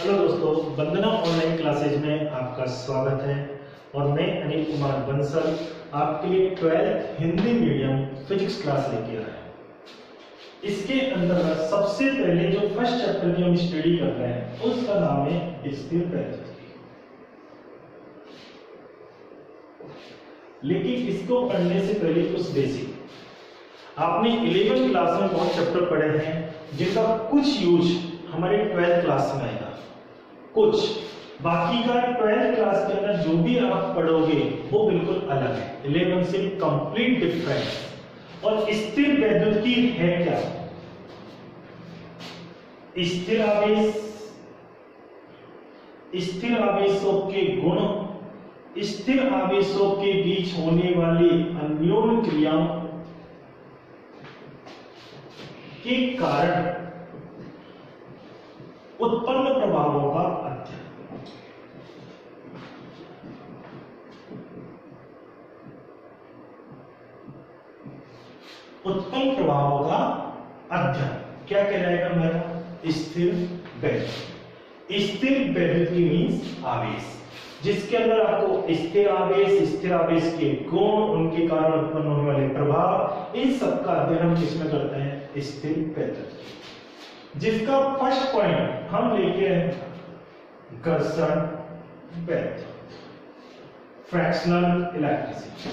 Hello दोस्तों, वंदना online classes में आपका स्वागत है और मैं अनिल कुमार बंसल आपके लिए 12th Hindi medium physics class लेके आया हूं। इसके अंदर सबसे पहले जो फर्स्ट चैप्टर की हम स्टडी कर रहे हैं उसका नाम है स्थिर वैद्युत। लेकिन इसको पढ़ने से पहले कुछ बेसिक आपने 11th क्लास में बहुत चैप्टर पढ़े हैं जिनका कुछ यूज हमारे 12th क्लास में आएगा, कुछ बाकी का 12th क्लास के अंदर जो भी आप पढ़ोगे वो बिल्कुल अलग है। 11 से कंप्लीट डिफरेंट। और स्थिर वैद्युतिकी है क्या? स्थिर आवेश, स्थिर आवेशों के गुण, स्थिर आवेशों के बीच होने वाली अन्योन्य क्रियाओं के कारण उत्पन्न प्रभावों का अध्ययन। उत्पन्न प्रभावों का अध्ययन क्या कहलाएगा मेरा? स्थिर वैद्युत। स्थिर वैद्युतिकी मींस आवेश, जिसके अंदर आपको स्थिर आवेश के गुण, उनके कारण उत्पन्न होने वाले प्रभाव, इन सब का अध्ययन हम किसमें करते हैं? स्थिर वैद्युतिकी। जिसका फर्स्ट पॉइंट हम लेके हैं घर्षण वैद्युत, फ्रैक्शनल इलेक्ट्रिसिटी।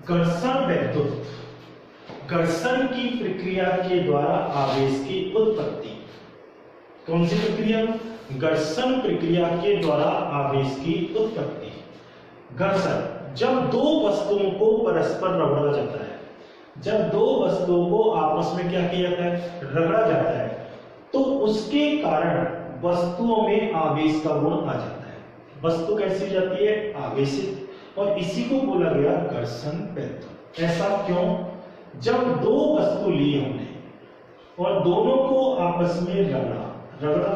घर्षण वैद्युत, घर्षण की प्रक्रिया के द्वारा आवेश की उत्पत्ति। कौन सी प्रक्रिया? घर्षण प्रक्रिया के द्वारा आवेश की उत्पत्ति। घर्षण, जब दो वस्तुओं को परस्पर रगड़ा जाता है, जब दो वस्तुओं को आपस में क्या किया जाता है? रगड़ा जाता है, तो उसके कारण वस्तुओं में आवेश का गुण आ जाता है। वस्तु कैसी हो जाती है? आवेशित। और इसी को बोला गया घर्षण वैद्युत। ऐसा क्यों? जब दो वस्तु लिए हमने और दोनों को आपस में रगड़ा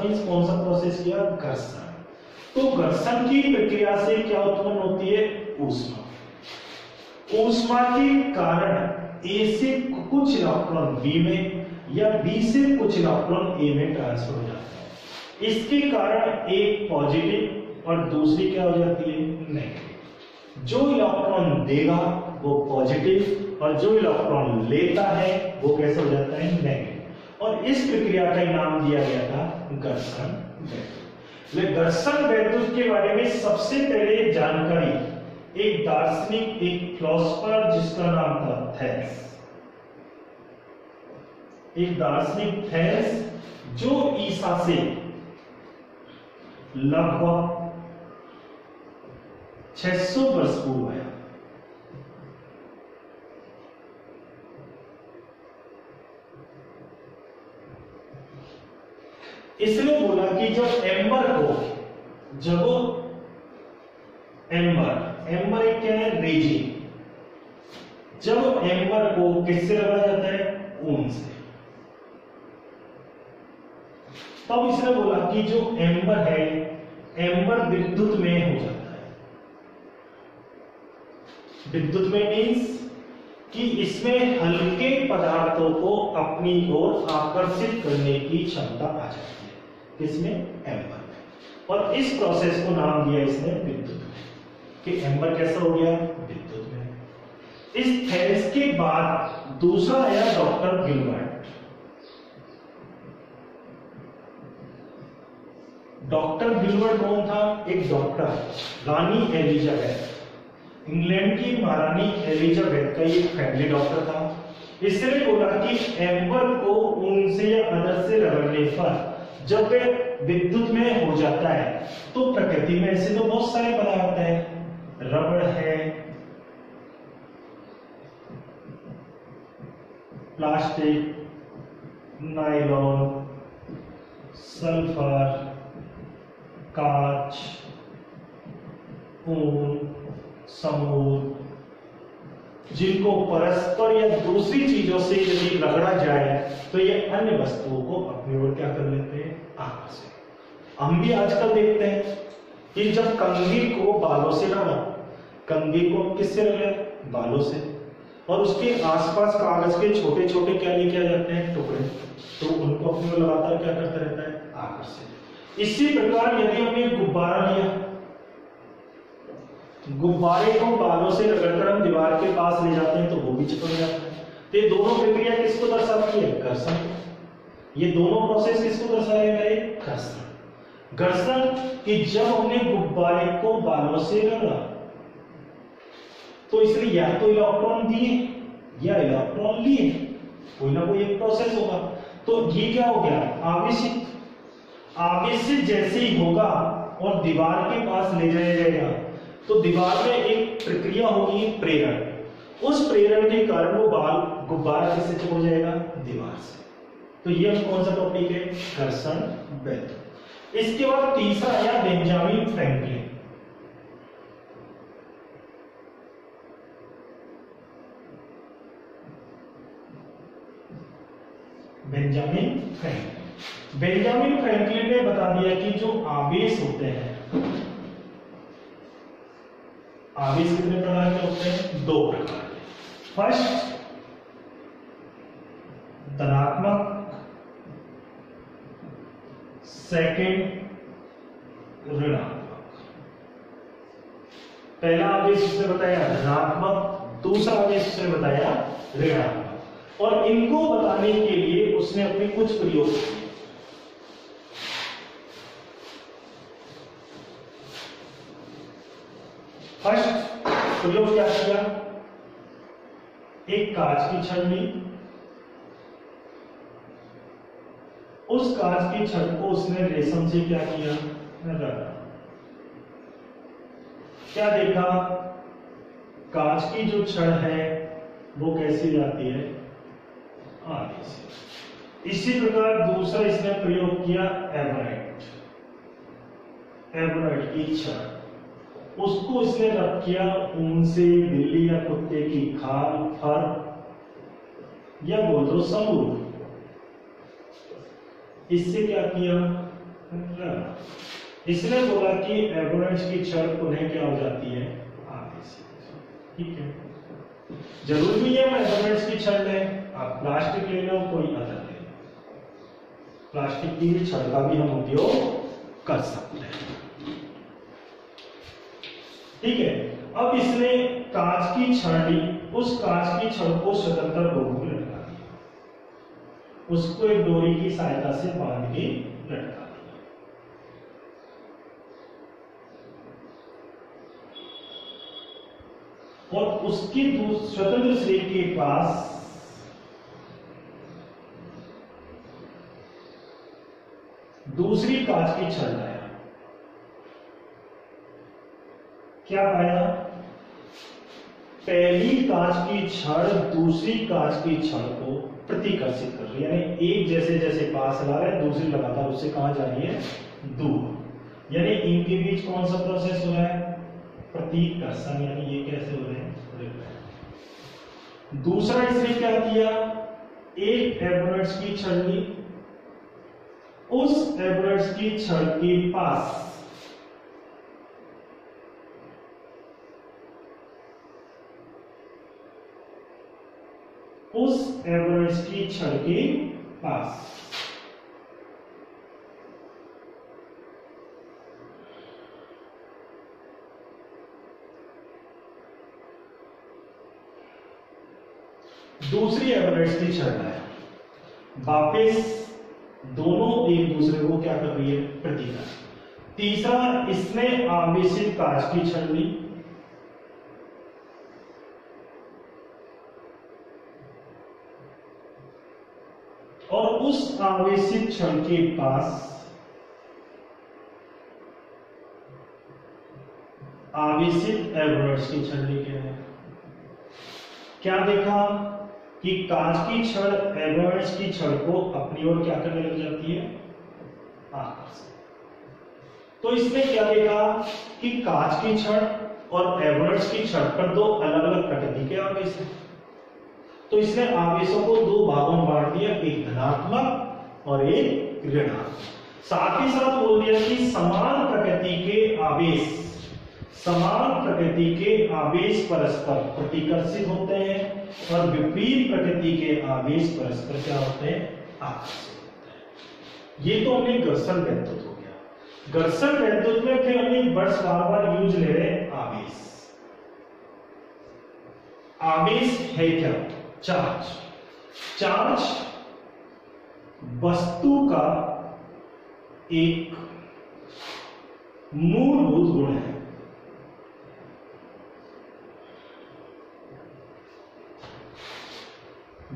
मीन्स कौन सा प्रोसेस किया? घर्षण। तो घर्षण की प्रक्रिया से क्या उत्पन्न होती है? ऊष्मा। ऊष्मा के कारण ए से कुछ इलेक्ट्रॉन बी में या बी से कुछ इलेक्ट्रॉन ए में ट्रांसफर हो जाता है। इसके कारण एक पॉजिटिव और दूसरी क्या हो जाती है? नेगेटिव। जो इलेक्ट्रॉन देगा वो पॉजिटिव और जो इलेक्ट्रॉन लेता है वो कैसे हो जाता है? नेगेटिव। और इस प्रक्रिया का नाम दिया गया था घर्षण वैद्युत। घर्षण वैद्युत के बारे में सबसे पहले जानकारी एक दार्शनिक, एक फिलोसोफर जिसका नाम था थेल्स, एक दार्शनिक थेल्स, जो ईसा से लगभग 600 वर्ष पूर्व आया। इसने बोला कि जब एम्बर एक क्या है? रेजिन। जब एम्बर को किससे रगड़ा जाता है? ऊन से। तब इसने बोला कि जो एम्बर है, एम्बर विद्युत में हो जाता है। विद्युत में मीन्स कि इसमें हल्के पदार्थों को अपनी ओर आकर्षित करने की क्षमता आ जाती है। किसमें? एम्बर में। और इस प्रोसेस को नाम दिया इसने विद्युत में, कि एम्बर कैसा हो गया? विद्युत में। इस थेल्स के बाद दूसरा आया डॉक्टर गिलबर्ट। डॉक्टर गिलबर्ट कौन था? एक डॉक्टर, रानी एलिजाबेथ, इंग्लैंड की महारानी एलिजाबेथ का एक फैमिली डॉक्टर था। इसने बोला कि एम्बर को ऊन से या अदर से रगड़ने पर जब वे विद्युत में हो जाता है तो प्रकृति में ऐसे तो बहुत सारे पदार्थ हैं, रबड़ है, प्लास्टिक, नायलॉन, सल्फर, कांच, ऊन, समूह, जिनको परस्पर या दूसरी चीजों से यदि रगड़ा जाए तो ये अन्य वस्तुओं को अपनी ओर क्या कर लेते हैं? आकर्षित। हम भी आजकल देखते हैं कि जब कंघी को बालों से रगड़ा कंघी को किससे रगड़ा? बालों से। और उसके आसपास कागज के छोटे छोटे क्या लेके आ जाते हैं? टुकड़े। तो उनको अपने को लगातार क्या करता रहता है? आकर्षित। इसी प्रकार यदि हमने गुब्बारा लिया, गुब्बारे को बालों से रगड़कर हम दीवार के पास ले जाते हैं तो वो भी चिपक जाता है। तो ये दोनों प्रक्रिया किसको दर्शाती है? घर्षण। ये दोनों प्रोसेस किसको दर्शाएगा? घर्षण। घर्षण कि जब हमने गुब्बारे को बालों से रगड़ा तो इसलिए या तो इलेक्ट्रॉन दिए या इलेक्ट्रॉन लिए, कोई ना कोई एक प्रोसेस होगा। तो ये क्या हो गया? आवेशित। आवेशित जैसे ही होगा और दीवार के पास ले जाया जाएगा तो दीवार में एक प्रक्रिया होगी, प्रेरण। उस प्रेरण के कारण वो बाल गुब्बारा किससे चिपक जाएगा? दीवार से। तो ये कौन सा टॉपिक है? घर्षण बल। इसके बाद तीसरा आया Benjamin Franklin. Benjamin Franklin. Benjamin Franklin ने बता दिया कि जो आवेश होते हैं, आवेश कितने प्रकार के होते हैं? 2 प्रकार के। फर्स्ट धनात्मक, सेकंड ऋणात्मक। पहला आवेश उसने बताया धनात्मक, दूसरा आवेश उसने बताया ऋणात्मक। और इनको बताने के लिए उसने अपने कुछ प्रयोग किए। फर्स्ट प्रयोग क्या किया? एक कांच की छड़ ली, उस कांच की छड़ को उसने रेशम से क्या किया? रगड़ा। क्या देखा? कांच की जो छड़ है वो कैसी जाती है? आगे से। इसी प्रकार दूसरा इसने प्रयोग किया एबोनाइट। एबोनाइट की छड़, उसको इसने रख किया ऊन से, बिल्ली या कुत्ते की खाल, फर या बोल दो समूह। इससे क्या किया? इसने बोला कि एबोनाइट की छड़ पुनः क्या हो जाती है? आगे से। ठीक है, जरूरी नहीं है मैं एबोनाइट की छड़ लें, आप प्लास्टिक ले लो, कोई अदर ले लो। प्लास्टिक की छड़ का भी हम उपयोग कर सकते हैं। ठीक है, अब इसने कांच की छड़ ली, उस कांच की छड़ को स्वतंत्र रूप में लटका दिया, उसको एक डोरी की सहायता से बांध के लटका दिया। और उसके स्वतंत्र शरीर के पास दूसरी कांच की छड़ लाया। क्या पाया? पहली कांच की छड़ दूसरी कांच की छड़ को प्रतिकर्षित कर रही है, यानी एक जैसे जैसे पास ला रहा है, दूसरी लगातार उससे कहां जा रही है? दूर। यानी इनके बीच कौन सा प्रोसेस हो रहा है? प्रतिकर्षण। यानी ये कैसे हो रहे हैं? दूसरा इसने क्या किया? एक एबोनाइट की छड़ ली, उस एबोनाइट की छड़ के पास की छड़ के पास दूसरी एबोनाइट की छड़ लाया। वापिस दोनों एक दूसरे को क्या कर रही है? प्रतिकर्षण। तीसरा इसने आवेशित कांच की छड़ ली, और उस आवेशित छड़ के पास आवेशित एबोनाइट की छड़ लेके आया। क्या देखा? कि कांच की छड़ एबोनाइट की छड़ को अपनी ओर क्या करने लग जाती है? आकर्षण। तो इसने क्या देखा कि कांच की छड़ और एबोनाइट की छड़ पर 2 अलग अलग प्रकृति के आवेश हैं। तो इसने आवेशों को 2 भागों में बांट दिया, एक धनात्मक और एक ऋणात्मक। साथ ही साथ बोल दिया कि समान प्रकृति के आवेश समान प्रकृति के आवेश परस्पर प्रतिकर्षित होते हैं और विपरीत प्रकृति के आवेश परस्पर क्या होते हैं, आकर्षित होते हैं। ये तो हमने घर्षण वैद्युत हो गया। घर्षण वैद्युत में फिर हमने वर्ड्स बार यूज ले रहे हैं, आवेश। आवेश है क्या, चार्ज। चार्ज वस्तु का एक मूलभूत गुण है।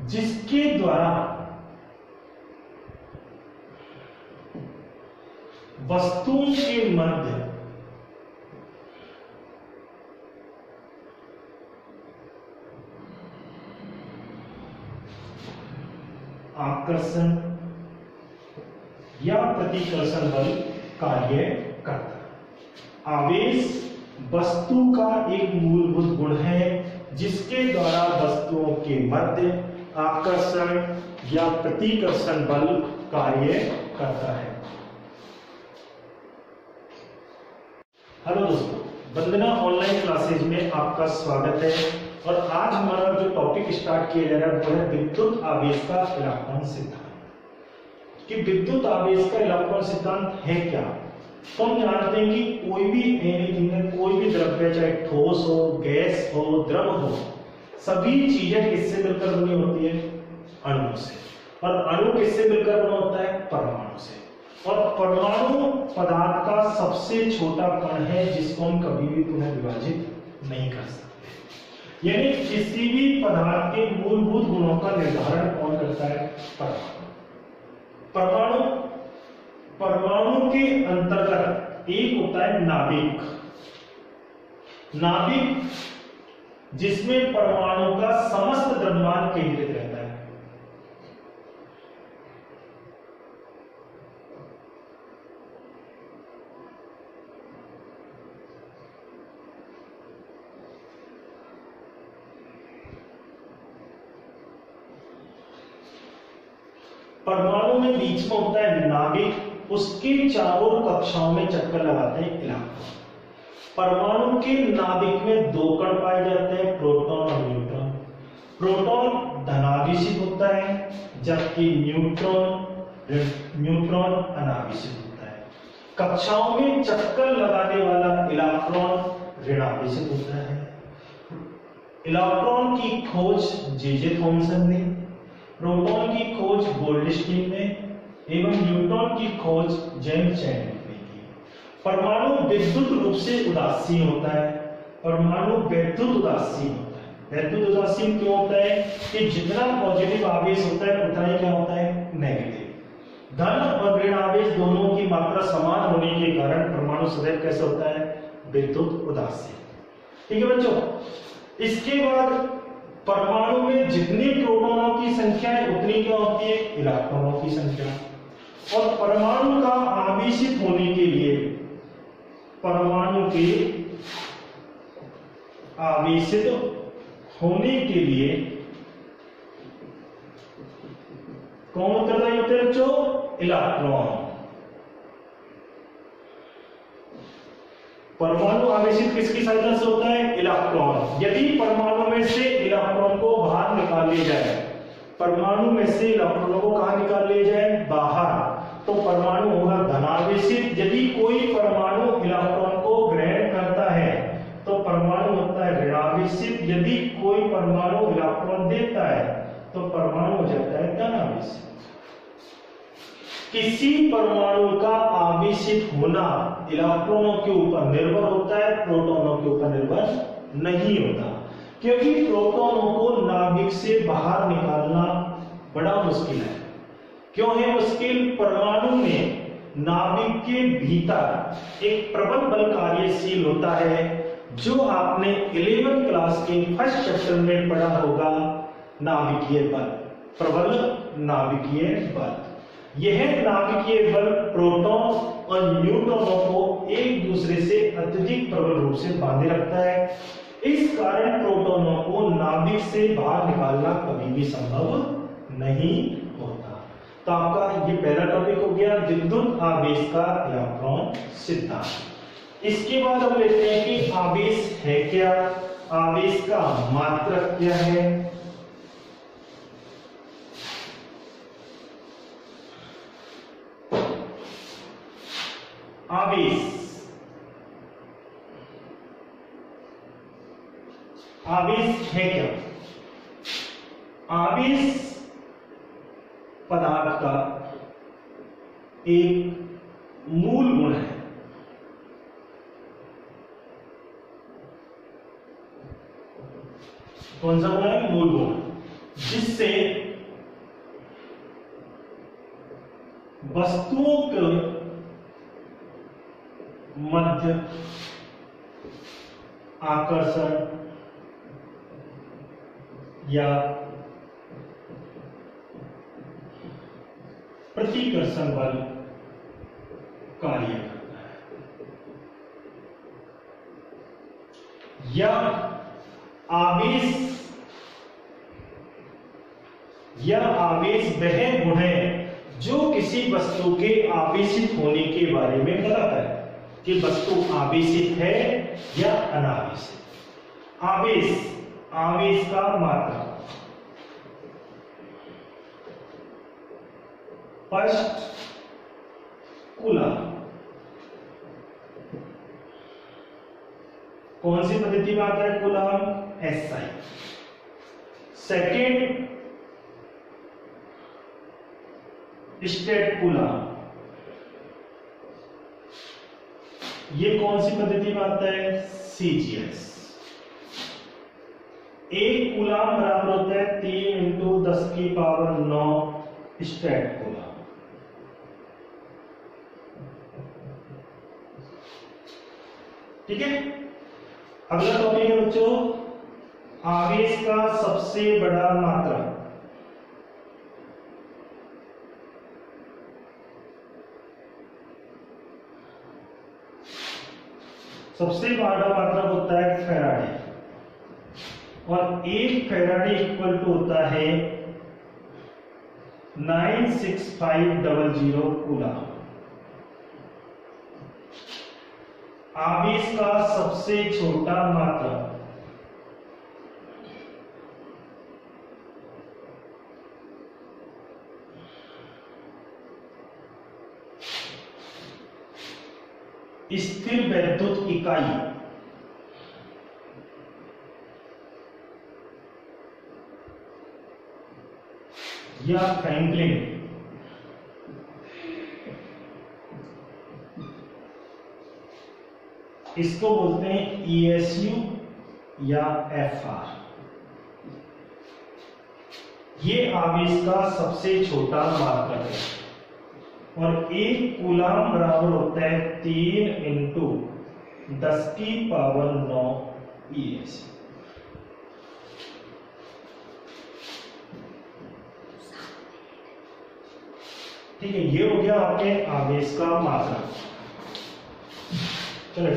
जिसके द्वारा वस्तुओं के मध्य आकर्षण या प्रतिकर्षण बल कार्य करता है। आवेश वस्तु का एक मूलभूत गुण है जिसके द्वारा वस्तुओं के मध्य आकर्षण या प्रतिकर्षण बल कार्य करता है। हेलो दोस्तों, वंदना ऑनलाइन क्लासेज में आपका स्वागत है। और आज हमारा जो टॉपिक स्टार्ट किया जा रहा है वो है विद्युत आवेश का इलेक्ट्रॉन सिद्धांत। कि विद्युत आवेश का इलेक्ट्रॉन सिद्धांत है क्या। तो हम जानते हैं कि कोई भी एनीथिंग है, कोई भी द्रव्य, चाहे ठोस हो, गैस हो, द्रव हो, सभी चीजें किससे मिलकर बनी होती है, अणु से। और अणु किससे मिलकर बना होता है, परमाणु से। और परमाणु पदार्थ का सबसे छोटा कण है जिसको हम कभी भी पुनः विभाजित नहीं कर सकते। यानी किसी भी पदार्थ के मूलभूत गुणों का निर्धारण कौन करता है, परमाणु। परमाणु के अंतर्गत एक होता है नाभिक। नाभिक जिसमें परमाणु का समस्त द्रव्यमान केंद्रित रहता है। परमाणु में बीच में होता है नाभिक, उसके चारों कक्षाओं में चक्कर लगाते हैं इलेक्ट्रॉन। परमाणु के नाभिक में दो कण पाए जाते हैं, प्रोटॉन और न्यूट्रॉन। प्रोटॉन धनावेशित होता है जबकि न्यूट्रॉन अनावेशित होता है। कक्षाओं में चक्कर लगाने वाला इलेक्ट्रॉन ऋणावेशित होता है। इलेक्ट्रॉन की खोज जे थॉमसन ने, प्रोटॉन की खोज गोल्डस्टीन ने एवं न्यूट्रॉन की खोज जेम्स चैडविक ने की। परमाणु विद्युत रूप से उदासीन होता है। परमाणु वैद्युत उदासीन होता है। वैद्युत उदासीन क्यों होता है कि जितना पॉजिटिव आवेश होता है उतना ही क्या होता है, नेगेटिव। धन और ऋण आवेश दोनों की मात्रा समान होने के कारण परमाणु सदैव कैसे होता है, विद्युत उदासीन। ठीक है बच्चों। इसके बाद परमाणु में जितनी प्रोटॉनों की संख्या है उतनी क्या होती है, इलेक्ट्रॉनों की संख्या। और परमाणु का आवेशित होने के लिए, परमाणु के आवेशित होने के लिए कौन उत्तरदायी होते हैं बच्चों, इलेक्ट्रॉन। परमाणु आवेशित किसकी सहायता से होता है, इलेक्ट्रॉन। यदि परमाणु में से इलेक्ट्रॉन को बाहर निकाल लिया जाए, परमाणु में से इलेक्ट्रॉनों को कहां निकाल लिया जाए, बाहर, तो परमाणु होगा धनावेशित। यदि कोई परमाणु इलेक्ट्रॉन को ग्रहण करता है तो परमाणु होता है ऋणावेशित। यदि कोई परमाणु इलेक्ट्रॉन देता है तो परमाणु हो जाता है धनावेशित। किसी परमाणु का आवेशित होना इलेक्ट्रॉनों के ऊपर निर्भर होता है, प्रोटॉनों के ऊपर निर्भर नहीं होता। क्योंकि प्रोटॉनों को नाभिक से बाहर निकालना बड़ा मुश्किल है। क्यों है मुश्किल, परमाणु में नाभिक के भीतर एक प्रबल बल कार्यशील होता है, जो आपने 11th क्लास के फर्स्ट चैप्टर में पढ़ा होगा, नाभिकीय बल, प्रबल नाभिकीय बल। यह नाभिकीय बल प्रोटॉन और न्यूट्रॉनों को एक दूसरे से अत्यधिक प्रबल रूप से बांधे रखता है। इस कारण प्रोटॉनों को नाभिक से बाहर निकालना कभी भी संभव नहीं होता। तो आपका ये पहला टॉपिक हो गया विद्युत आवेश का इलेक्ट्रॉन सिद्धांत। इसके बाद हम लेते हैं कि आवेश है क्या, आवेश का मात्रक क्या है। आवेश है क्या? आवेश पदार्थ का एक मूल गुण है। कौन सा गुण है? मूल गुण, जिससे वस्तुओं के मध्य आकर्षण या प्रतिकर्षण बल कार्य करता है। या आवेश वह गुण है जो किसी वस्तु के आवेशित होने के बारे में बताता है कि वस्तु आवेशित है या अनावेशित। आवेश का मात्रक। First coulomb. कौन सी पद्धति में आता है coulomb? SI। Second state coulomb. ये कौन सी पद्धति में आता है? CGS। एक कूलम बराबर होता है 3 × 10⁹ स्टेट कूलम। ठीक है। अगला टॉपिक है बच्चों, आवेश का सबसे बड़ा मात्रक। सबसे बड़ा मात्रक होता है फैराडे, और एक फैराडे इक्वल टू होता है 96500 कूलम। आवेश का सबसे छोटा मात्रक। स्थिर वैद्युत इकाई। या फ्रैंकलिन। इसको बोलते हैं ESU या FR। ये आवेश का सबसे छोटा मात्रक है, और एक कूलम बराबर होता है 3 × 10⁹ ESU। ठीक है, ये हो गया आपके आवेश का मात्रक। चलो